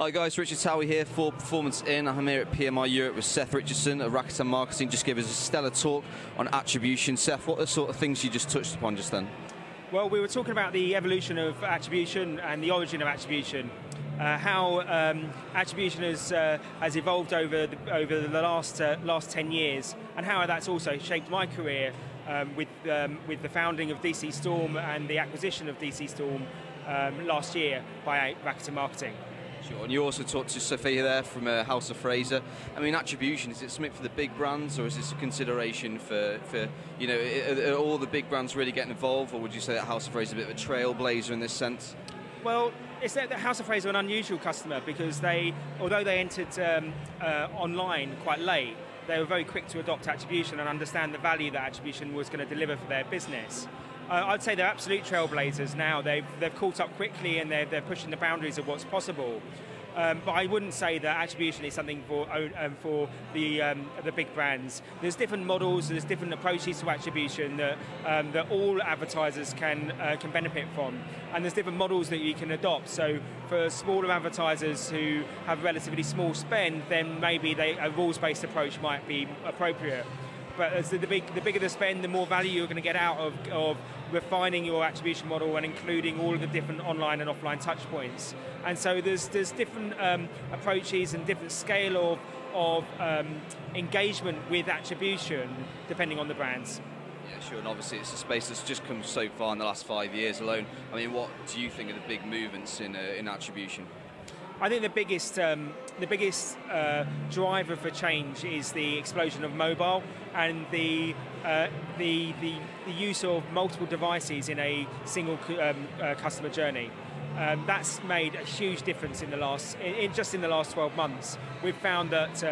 Hi guys, Richard Towie here for Performance In. I'm here at PMI Europe with Seth Richardson at Rakuten Marketing. Just gave us a stellar talk on attribution. Seth, what are the sort of things you just touched upon just then? Well, we were talking about the evolution of attribution and the origin of attribution. How attribution has evolved over the last 10 years, and how that's also shaped my career with the founding of DC Storm and the acquisition of DC Storm last year by Rakuten Marketing. Sure, and you also talked to Sophia there from House of Fraser. I mean, attribution, is it something for the big brands, or is this a consideration for you know, are all the big brands really getting involved, or would you say that House of Fraser is a bit of a trailblazer in this sense? Well, it's that House of Fraser are an unusual customer because although they entered online quite late, they were very quick to adopt attribution and understand the value that attribution was going to deliver for their business. I'd say they're absolute trailblazers now. They've caught up quickly and they're pushing the boundaries of what's possible. But I wouldn't say that attribution is something for the big brands. There's different models, there's different approaches to attribution that all advertisers can benefit from, and there's different models that you can adopt. So for smaller advertisers who have relatively small spend, then maybe a rules-based approach might be appropriate. But as the bigger the spend, the more value you're going to get out of refining your attribution model and including all of the different online and offline touch points. And so there's different approaches and different scale of engagement with attribution depending on the brands. Yeah, sure, and obviously it's a space that's just come so far in the last 5 years alone. I mean, what do you think are the big movements in attribution? I think the biggest driver for change is the explosion of mobile and the use of multiple devices in a single customer journey. That's made a huge difference in just in the last 12 months. We've found that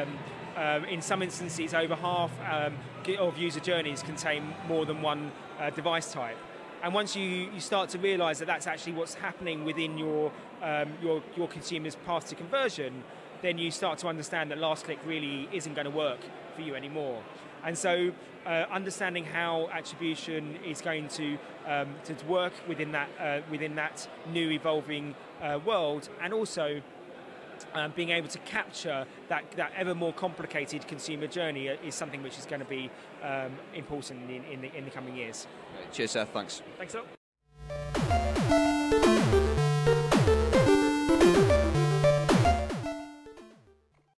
in some instances over half of user journeys contain more than one device type. And once you start to realise that that's actually what's happening within your consumer's path to conversion, then you start to understand that last click really isn't going to work for you anymore. And so understanding how attribution is going to work within that new evolving world, and also being able to capture that ever more complicated consumer journey is something which is going to be important in the coming years. Cheers, Seth. Thanks. Thanks a lot.